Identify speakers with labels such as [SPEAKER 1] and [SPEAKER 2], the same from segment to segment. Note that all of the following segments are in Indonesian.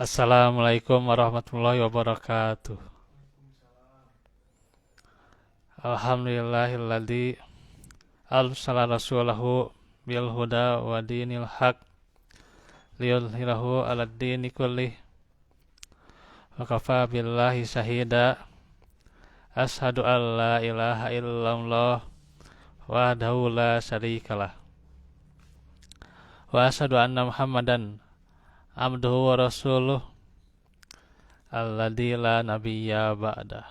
[SPEAKER 1] Assalamualaikum warahmatullahi wabarakatuh. Alhamdulillahilladzi arsala rasulahu bil huda wa dinil haq liyudhhirahu 'alad dini kullih wa kafa billahi syahida. Asyhadu an la ilaha illallah wahdahu la syarikalah wa asyhadu anna Muhammadan abduhu wa rasuluh alladzi la nabiyya ba'dah.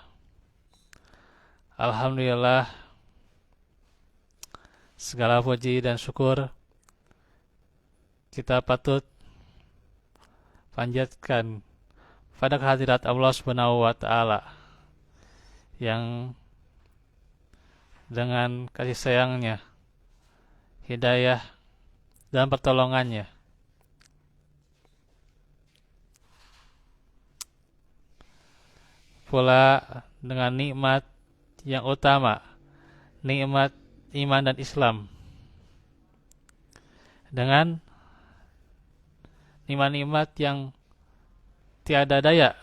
[SPEAKER 1] Alhamdulillah, segala puji dan syukur kita patut panjatkan pada kehadirat Allah Subhanahu wa taala yang dengan kasih sayangnya, hidayah dan pertolongannya pula dengan nikmat yang utama, nikmat iman dan Islam, dengan nikmat-nikmat yang tiada daya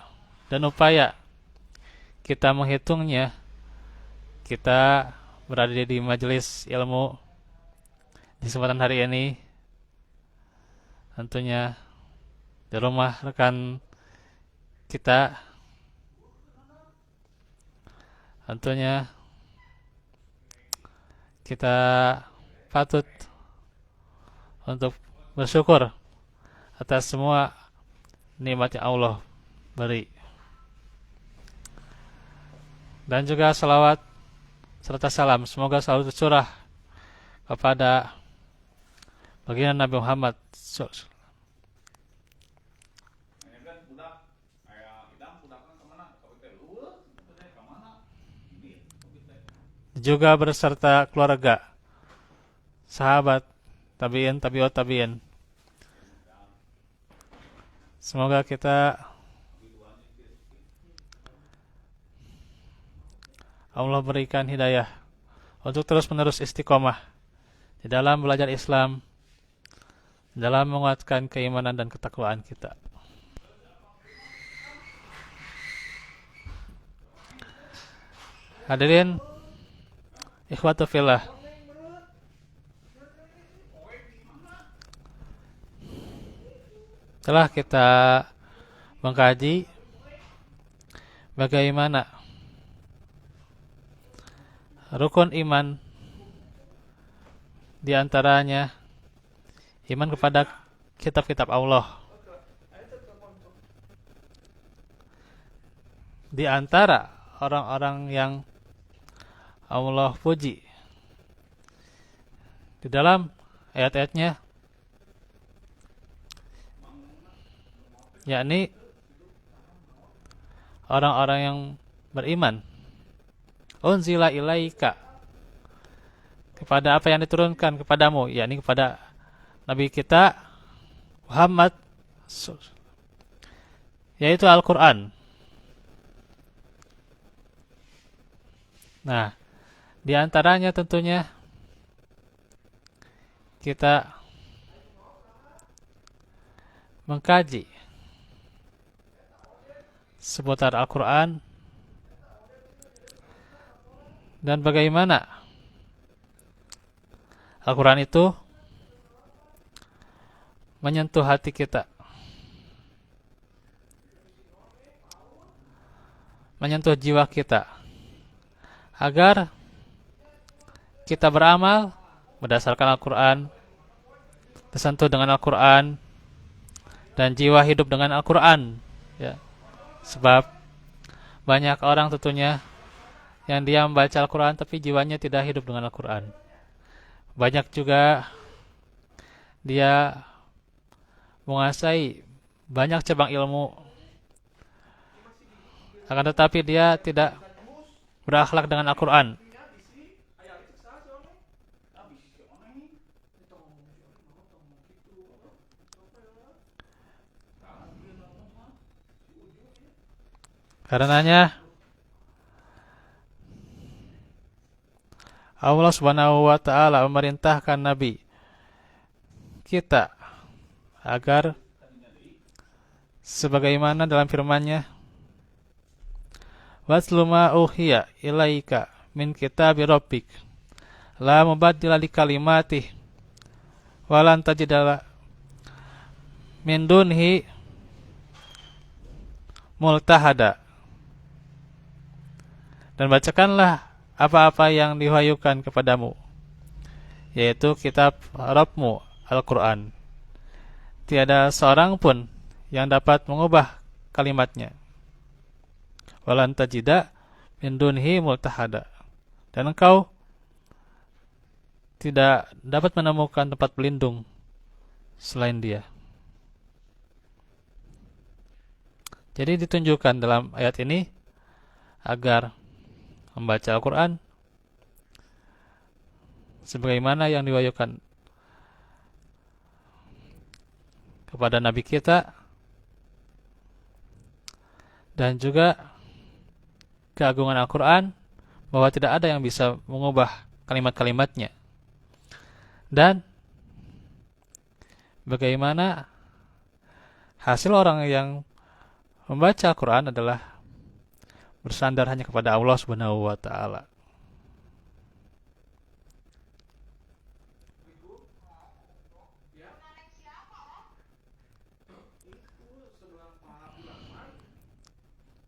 [SPEAKER 1] dan upaya kita menghitungnya. Kita berada di majelis ilmu di kesempatan hari ini, tentunya di rumah rekan kita. Tentunya kita patut untuk bersyukur atas semua nikmat yang Allah beri. Dan juga salawat serta salam semoga selalu tercurah kepada baginda Nabi Muhammad. Juga berserta keluarga, sahabat, tabi'in, tabi'ut tabi'in. Semoga kita Allah berikan hidayah untuk terus-menerus istiqomah di dalam belajar Islam, dalam menguatkan keimanan dan ketakwaan kita. Hadirin ikhwatu fillah, telah kita mengkaji bagaimana rukun iman, di antaranya iman kepada kitab-kitab Allah. Di antara orang-orang yang Allah puji di dalam ayat-ayatnya, yakni orang-orang yang beriman. Unzila ilaika, kepada apa yang diturunkan kepadamu, yakni kepada Nabi kita Muhammad, yaitu Al-Quran. Nah, di antaranya tentunya kita mengkaji seputar Al-Quran dan bagaimana Al-Quran itu menyentuh hati kita, menyentuh jiwa kita, agar kita beramal berdasarkan Al-Quran, tersentuh dengan Al-Quran, dan jiwa hidup dengan Al-Quran, ya. Sebab banyak orang tentunya yang dia membaca Al-Quran tapi jiwanya tidak hidup dengan Al-Quran. Banyak juga dia menguasai banyak cabang ilmu, akan tetapi dia tidak berakhlak dengan Al-Quran. Karenanya Allah Subhanahu wa taala memerintahkan Nabi kita agar sebagaimana dalam firman-Nya, "Watlu ma uhiya ilaika min kitabi rabbik la mubaddila likalimatih wa lan tajida min dunhi multahada." Dan bacakanlah apa-apa yang diwahyukan kepadamu, yaitu kitab Rabbmu, Al-Quran. Tiada seorang pun yang dapat mengubah kalimatnya. Walan tajida min dunhi multahada. Dan engkau tidak dapat menemukan tempat pelindung selain dia. Jadi ditunjukkan dalam ayat ini agar membaca Al-Quran sebagaimana yang diwahyukan kepada Nabi kita, dan juga keagungan Al-Quran bahwa tidak ada yang bisa mengubah kalimat-kalimatnya, dan bagaimana hasil orang yang membaca Al-Quran adalah bersandar hanya kepada Allah Subhanahu wa Ta'ala.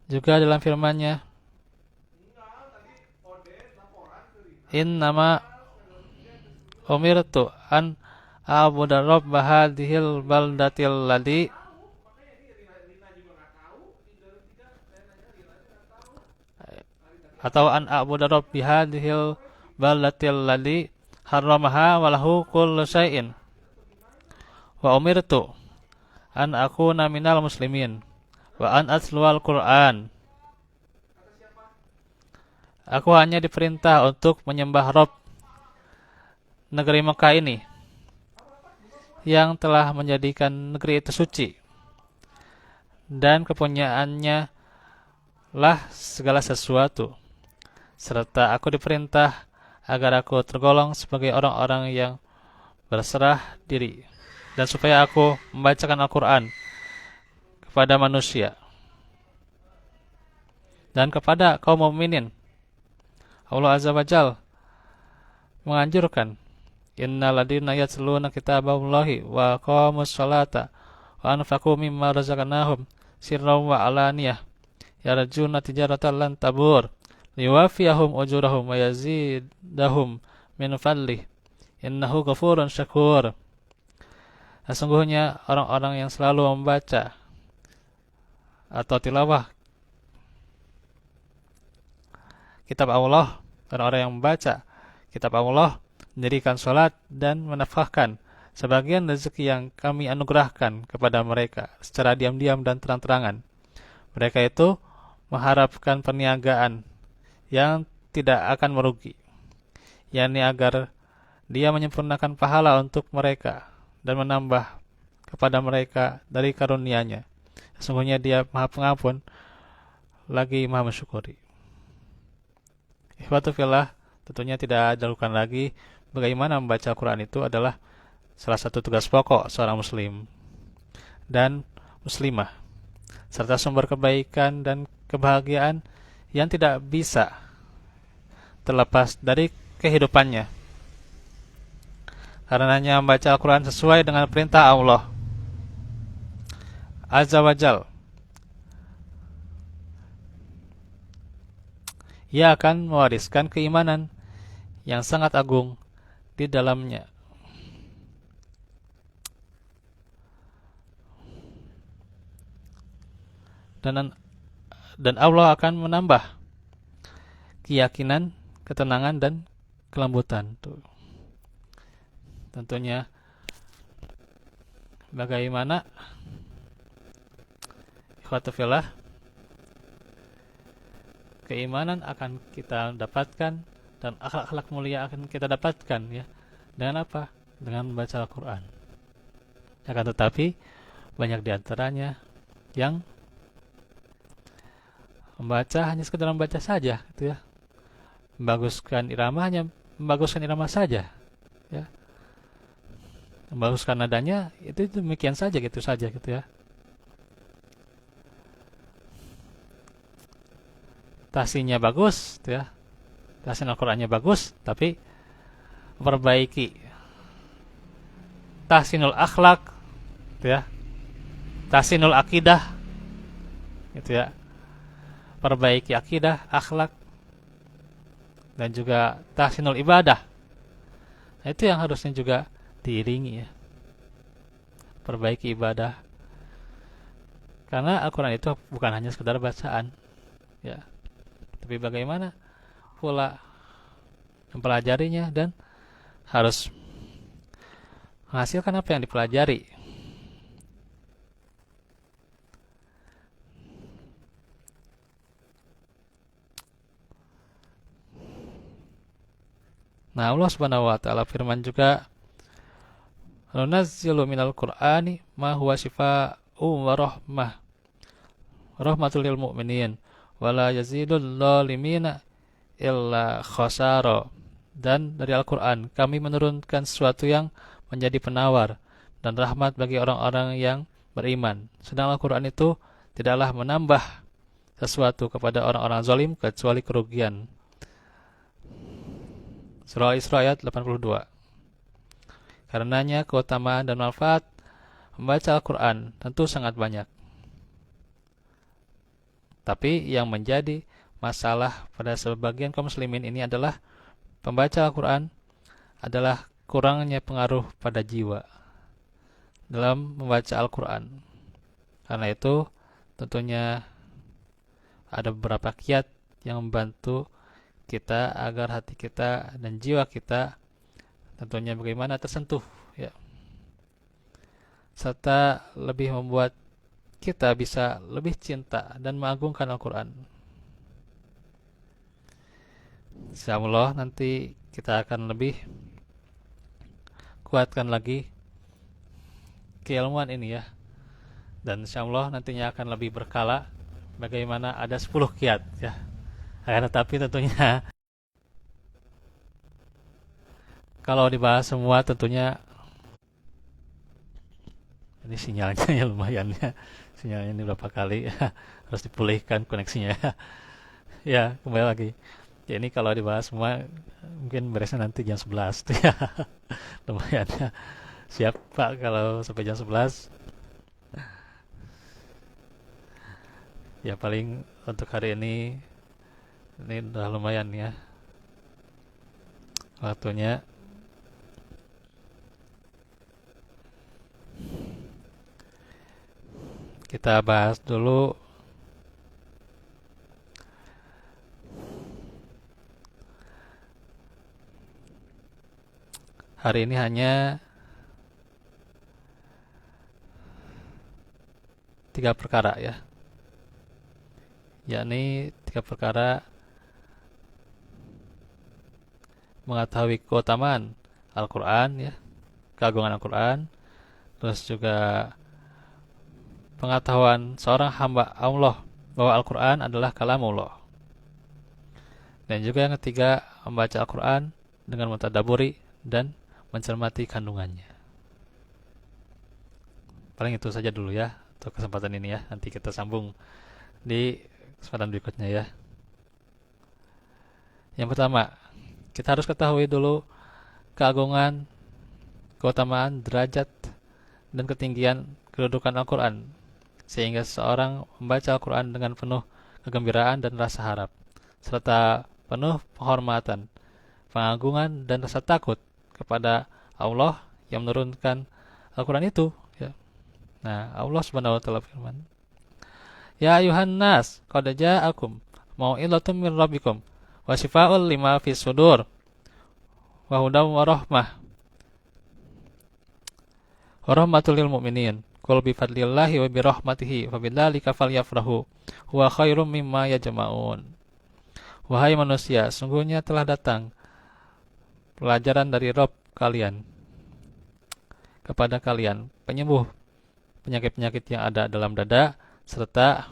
[SPEAKER 1] Juga dalam firman-Nya, "Innama umirtu an a'budu rabba hadhil baldatil ladzi," atau "an a'budu rabbi hadhil baldatil ladzi harramaha wa lahu kullu syai'in wa umirtu an akuna minal muslimin wa an atlual Qur'an." Aku hanya diperintah untuk menyembah Rabb negeri Mekah ini yang telah menjadikan negeri itu suci, dan kepunyaannya lah segala sesuatu, serta aku diperintah agar aku tergolong sebagai orang-orang yang berserah diri, dan supaya aku membacakan Al-Quran kepada manusia dan kepada kaum mukminin. Allah Azza wa Jalla menganjurkan, "Innal ladzina yatluna kitaballahi wa aqamus sholata wa anfaqu mimma razaqnahum sirran wa alaniyah yarjuna tijaratan lan tabur liwafiyahum ujurahum wa yazidahum min fadlih innahu ghafurun syakur." Sesungguhnya orang-orang yang selalu membaca atau tilawah kitab Allah, orang-orang yang membaca kitab Allah, mendirikan sholat dan menafkahkan sebagian rezeki yang kami anugerahkan kepada mereka secara diam-diam dan terang-terangan, mereka itu mengharapkan perniagaan yang tidak akan merugi, yakni agar dia menyempurnakan pahala untuk mereka dan menambah kepada mereka dari karunia-Nya. Sesungguhnya dia Maha Pengampun lagi Maha Mensyukuri. Ikhwatu fillah, tentunya tidak diragukan lagi bagaimana membaca Al-Quran itu adalah salah satu tugas pokok seorang muslim dan muslimah, serta sumber kebaikan dan kebahagiaan yang tidak bisa terlepas dari kehidupannya. Karenanya membaca Al-Quran sesuai dengan perintah Allah Azza wa Jal, ia akan mewariskan keimanan yang sangat agung di dalamnya. Dan Allah akan menambah keyakinan, ketenangan, dan kelembutan. Tentunya bagaimana ikhwatu fillah, keimanan akan kita dapatkan dan akhlak-akhlak mulia akan kita dapatkan, ya, dengan apa? Dengan membaca Al-Quran. Akan tetapi banyak diantaranya yang membaca hanya sekedar membaca saja, gitu ya, membaguskan irama hanya membaguskan irama saja, ya, membaguskan nadanya itu demikian saja, gitu ya. tahsinnya bagus, ya, tahsin Al-Qur'annya bagus, tapi perbaiki tahsinul akhlak, ya, tahsinul akidah, gitu ya, perbaiki akidah, akhlak, dan juga tahsinul ibadah. Nah, itu yang harusnya juga diiringi, ya, perbaiki ibadah. Karena Al-Quran itu bukan hanya sekedar bacaan, ya, tapi bagaimana pula mempelajarinya dan harus menghasilkan apa yang dipelajari. Nah, Allah Subhanahu wa taala firman juga, "Nunazzilu minal Qur'ani ma huwa shifaa'un wa rahmatul lil mu'minin wa la yazidul zalimina illa khasara." Dan dari Al-Qur'an kami menurunkan sesuatu yang menjadi penawar dan rahmat bagi orang-orang yang beriman. Sedang Al-Qur'an itu tidaklah menambah sesuatu kepada orang-orang zalim kecuali kerugian. Surah Al-Isra ayat 82. Karenanya keutamaan dan manfaat membaca Al-Quran tentu sangat banyak. Tapi yang menjadi masalah pada sebagian kaum muslimin ini adalah pembaca Al-Quran adalah kurangnya pengaruh pada jiwa dalam membaca Al-Quran. Karena itu tentunya ada beberapa kiat yang membantu kita agar hati kita dan jiwa kita tentunya bagaimana tersentuh, ya, serta lebih membuat kita bisa lebih cinta dan mengagungkan Al-Quran. Insyaallah nanti kita akan lebih kuatkan lagi keilmuan ini, ya, dan insyaallah nantinya akan lebih berkala bagaimana ada 10 kiat, ya. Tetapi tentunya kalau dibahas semua tentunya ini sinyalnya ya lumayan, ya. Sinyalnya ini berapa kali harus dipulihkan koneksinya. Ya, kembali lagi. Ya, ini kalau dibahas semua mungkin beresnya nanti jam 11 tuh, ya. Lumayan, ya. Siap Pak kalau sampai jam 11. Ya paling untuk hari ini udah lumayan, ya, waktunya. Kita bahas dulu hari ini hanya 3 perkara, ya, yakni 3 perkara: mengetahui keutamaan Al-Quran, ya, keagungan Al-Quran, terus juga pengetahuan seorang hamba Allah bahwa Al-Quran adalah kalamullah, dan juga yang ketiga membaca Al-Quran dengan mentadaburi dan mencermati kandungannya. Paling itu saja dulu, ya, untuk kesempatan ini, ya. Nanti kita sambung di kesempatan berikutnya, ya. Yang pertama, kita harus ketahui dulu keagungan, keutamaan, derajat, dan ketinggian kedudukan Al-Quran, sehingga seseorang membaca Al-Quran dengan penuh kegembiraan dan rasa harap, serta penuh penghormatan, pengagungan, dan rasa takut kepada Allah yang menurunkan Al-Quran itu, ya. Nah, Allah Subhanahu wa taala firman, "Ya ayuhan nas, qad ja'akum mau'izatum min rabbikum wa shifaa'un lima fis sudur wa hudan wa rahmatul lil mu'minin. Qul bi fadlillahi wa bi rahmatihi fa bidzalika falyafrahu huwa khairum mimma yajma'un." Wahai manusia, sungguhnya telah datang pelajaran dari Rabb kalian kepada kalian, penyembuh penyakit-penyakit yang ada dalam dada, serta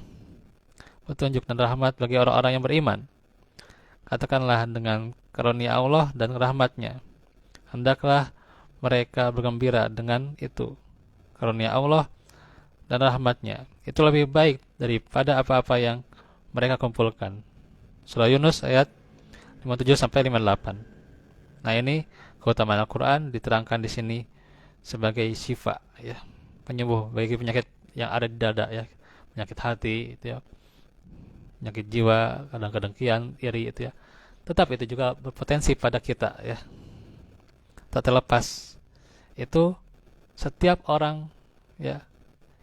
[SPEAKER 1] petunjuk dan rahmat bagi orang-orang yang beriman. Katakanlah, dengan karunia Allah dan rahmatnya, hendaklah mereka bergembira dengan itu. Karunia Allah dan rahmatnya itu lebih baik daripada apa-apa yang mereka kumpulkan. Surah Yunus ayat 57 sampai 58. Nah, ini keutamaan Al-Qur'an diterangkan di sini sebagai syifa ya, penyembuh bagi penyakit yang ada di dada ya, penyakit hati itu ya, penyakit jiwa, kadang kedengkian, iri itu ya. Tetap itu juga berpotensi pada kita ya. Tak terlepas itu setiap orang ya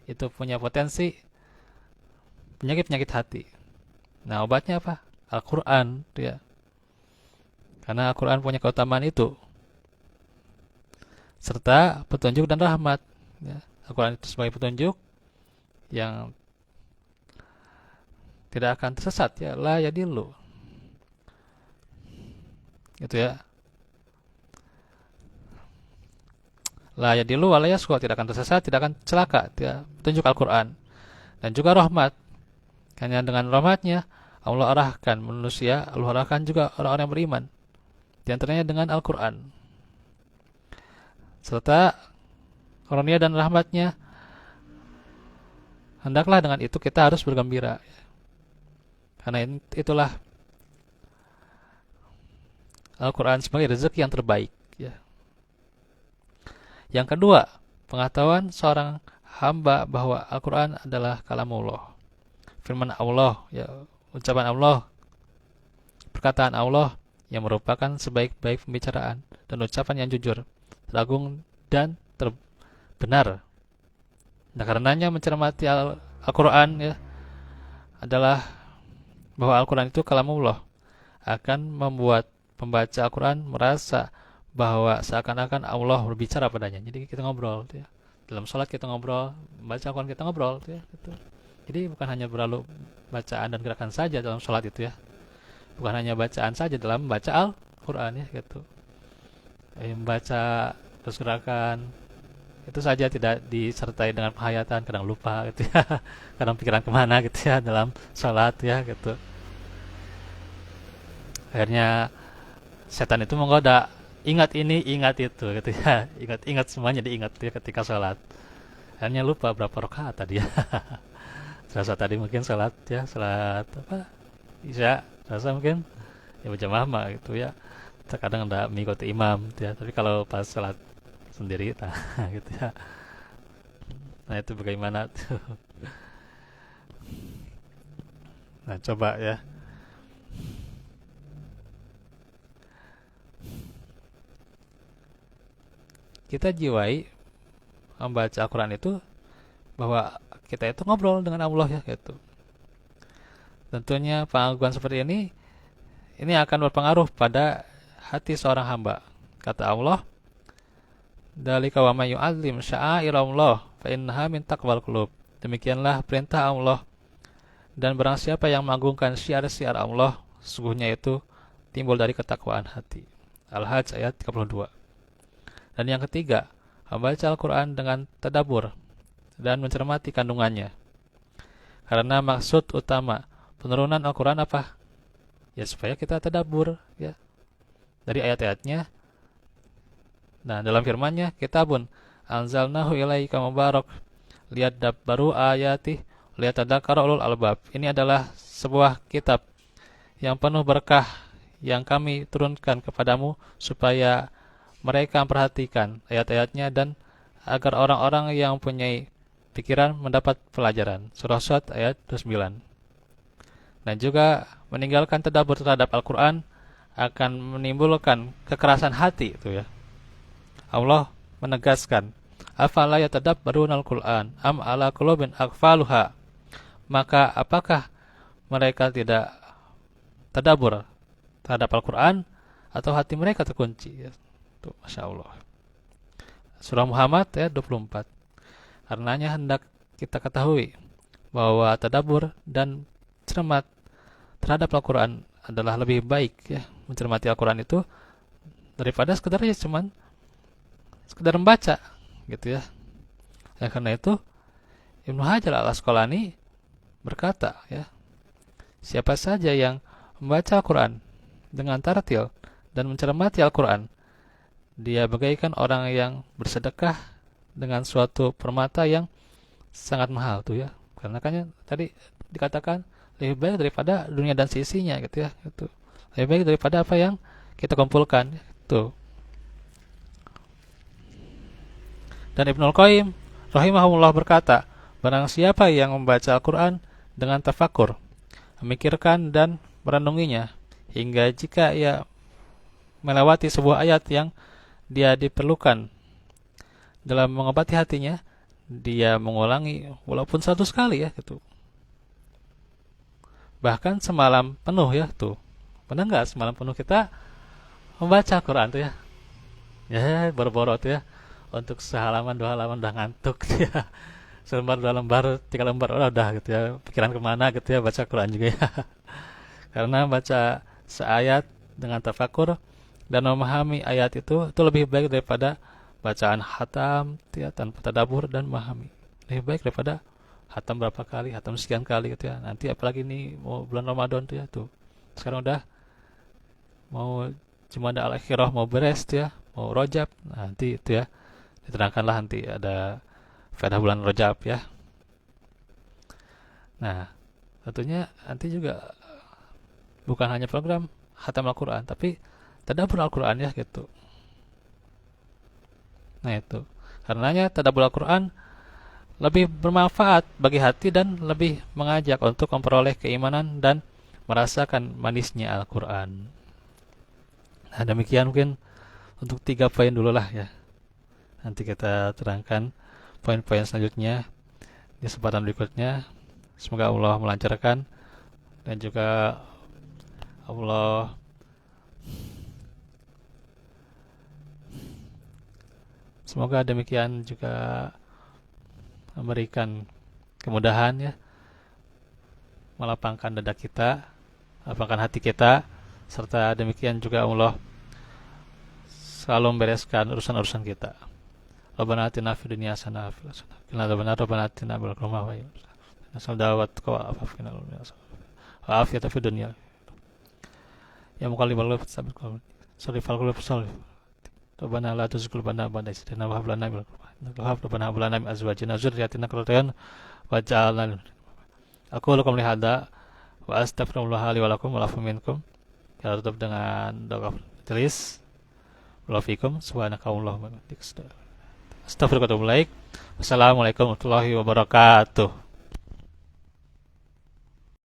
[SPEAKER 1] itu punya potensi penyakit-penyakit hati. Nah, obatnya apa? Al-Qur'an ya. Karena Al-Qur'an punya keutamaan itu serta petunjuk dan rahmat ya. Al-Qur'an itu sebagai petunjuk yang tidak akan tersesat ya, la yadillu. Gitu ya. La yadillu wa la yasqa, tidak akan tersesat, tidak akan celaka ya. Petunjuk Al-Qur'an. Dan juga rahmat. Hanya dengan rahmatnya Allah arahkan manusia, Allah arahkan juga orang-orang yang beriman. Di antaranya dengan Al-Qur'an. Serta karunia dan rahmatnya, hendaklah dengan itu kita harus bergembira. Karena itulah Al-Quran sebagai rezeki yang terbaik ya. Yang kedua, pengetahuan seorang hamba bahwa Al-Quran adalah kalamullah, firman Allah ya, ucapan Allah, perkataan Allah yang merupakan sebaik-baik pembicaraan dan ucapan yang jujur, teragung dan benar. Nah, karenanya mencermati Al-Quran ya adalah bahwa Al-Quran itu kalamullah akan membuat pembaca Al-Quran merasa bahwa seakan-akan Allah berbicara padanya. Jadi kita ngobrol ya. Dalam sholat kita ngobrol, membaca Al-Quran kita ngobrol ya, gitu. Jadi bukan hanya berlalu bacaan dan gerakan saja dalam sholat itu ya. Bukan hanya bacaan saja dalam membaca Al-Quran ya, gitu. Membaca terus gerakan itu saja tidak disertai dengan penghayatan, kadang lupa gitu ya. Kadang pikiran kemana gitu ya dalam sholat ya, gitu. Akhirnya setan itu menggoda, ingat ini, ingat itu gitu ya. Ingat semuanya diingat ya ketika sholat. Akhirnya lupa berapa rakaat tadi ya. Serasa tadi mungkin sholat ya, sholat apa, Isya, serasa mungkin ya berjamaah gitu ya. Terkadang ada mengikuti imam gitu ya. Tapi kalau pas sholat sendiri nah, gitu ya. Nah, itu bagaimana tuh. Nah, coba ya. Kita jiwai membaca Al-Quran itu bahwa kita itu ngobrol dengan Allah ya, gitu. Tentunya pengakuan seperti ini akan berpengaruh pada hati seorang hamba. Kata Allah, "Dzalika wa may yu'azzim sya'airallah fa innaha min taqwal qulub." Demikianlah perintah Allah, dan barang siapa yang mengagungkan syiar-syiar Allah, sesungguhnya itu timbul dari ketakwaan hati. Al-Hajj ayat 32. Dan yang ketiga, membaca Al-Quran dengan tadabbur dan mencermati kandungannya. Karena maksud utama penurunan Al-Quran apa? Ya supaya kita tadabbur ya dari ayat-ayatnya. Nah, dalam firman-Nya, kitabun anzalnahu ilaika mubarak liyadabbaru ayatih liyatadzakkara ulul albab. Ini adalah sebuah kitab yang penuh berkah yang kami turunkan kepadamu supaya mereka memperhatikan ayat-ayatnya dan agar orang-orang yang mempunyai pikiran mendapat pelajaran. Surah Sad ayat 29. Dan juga meninggalkan tadabbur terhadap Al-Quran akan menimbulkan kekerasan hati itu ya. Allah menegaskan, afala yatadabbaruna al-Quran am ala qulubin aqfaluha. Maka apakah mereka tidak tadabbur terhadap Al-Quran atau hati mereka terkunci ya. Tuh, Masya Allah. Surah Muhammad ayat 24. Karenanya hendak kita ketahui bahwa tadabbur dan cermat terhadap Al-Quran adalah lebih baik ya. Mencermati Al-Quran itu daripada sekedar ya cuman sekedar membaca gitu ya. Ya karena itu Ibnu Hajar al-Asqalani berkata ya, siapa saja yang membaca Al-Quran dengan tartil dan mencermati Al-Quran, dia bagaikan orang yang bersedekah dengan suatu permata yang sangat mahal tuh ya. Karena kan tadi dikatakan lebih baik daripada dunia dan sisinya gitu ya, gitu. Lebih baik daripada apa yang kita kumpulkan gitu. Dan Ibnul Qayyim rahimahullah berkata, barang siapa yang membaca Al-Quran dengan tafakur, memikirkan dan merenunginya, hingga jika ia melewati sebuah ayat yang dia diperlukan dalam mengobati hatinya, dia mengulangi walaupun 100 kali ya gitu. Bahkan semalam penuh ya tuh. Pernah nggak semalam penuh kita membaca Al-Quran tuh ya? Ya boro-boro tuh ya. Untuk sehalaman dua halaman udah ngantuk ya. Selembar dua lembar tiga lembar udah gitu ya. Pikiran kemana gitu ya, baca Quran juga ya. Karena baca seayat dengan tafakur dan memahami ayat itu lebih baik daripada bacaan hatam ya, tanpa tadabbur dan memahami. Lebih baik daripada hatam berapa kali, hatam sekian kali gitu ya. Nanti apalagi ini mau bulan Ramadan tuh ya tuh. Sekarang udah mau Jumada al-Akhirah mau beres tuh ya, mau Rajab. Nanti itu ya diterangkanlah nanti ada faedah bulan Rajab ya. Nah, tentunya nanti juga bukan hanya program khatam Al-Quran, tapi tadabbur Al-Quran ya gitu. Nah itu, karenanya tadabbur Al-Quran lebih bermanfaat bagi hati dan lebih mengajak untuk memperoleh keimanan dan merasakan manisnya Al-Quran. Nah demikian mungkin untuk 3 poin dulu lah ya. Nanti kita terangkan poin-poin selanjutnya di kesempatan berikutnya. Semoga Allah melancarkan dan juga Allah semoga demikian juga memberikan kemudahan ya, melapangkan dada kita, melapangkan hati kita, serta demikian juga Allah selalu membereskan urusan-urusan kita. Rabbana atina fid dunya hasanah wa fil akhirati hasanah Rabbana atina bil rahmah wa nasal dawat wa afina wa afiyata fid dunya ya muqallibal qulub tsabbit qulub sarifal qulub salih Rabbana la tuzigh qulubana ba'da idh hadaytana wa hab lana min ladunka rahmah Rabbana hab lana min azwajina wa dhurriyyatina qurrata a'yun waj'alna aku lakum lihada wa astaghfirullah li wa lakum wa lakum minkum. Kita tutup dengan doa tulis walafikum subhanakallahumma wa bihamdika astaghfiruka wa atubu ilaik. Wassalamualaikum warahmatullahi wabarakatuh.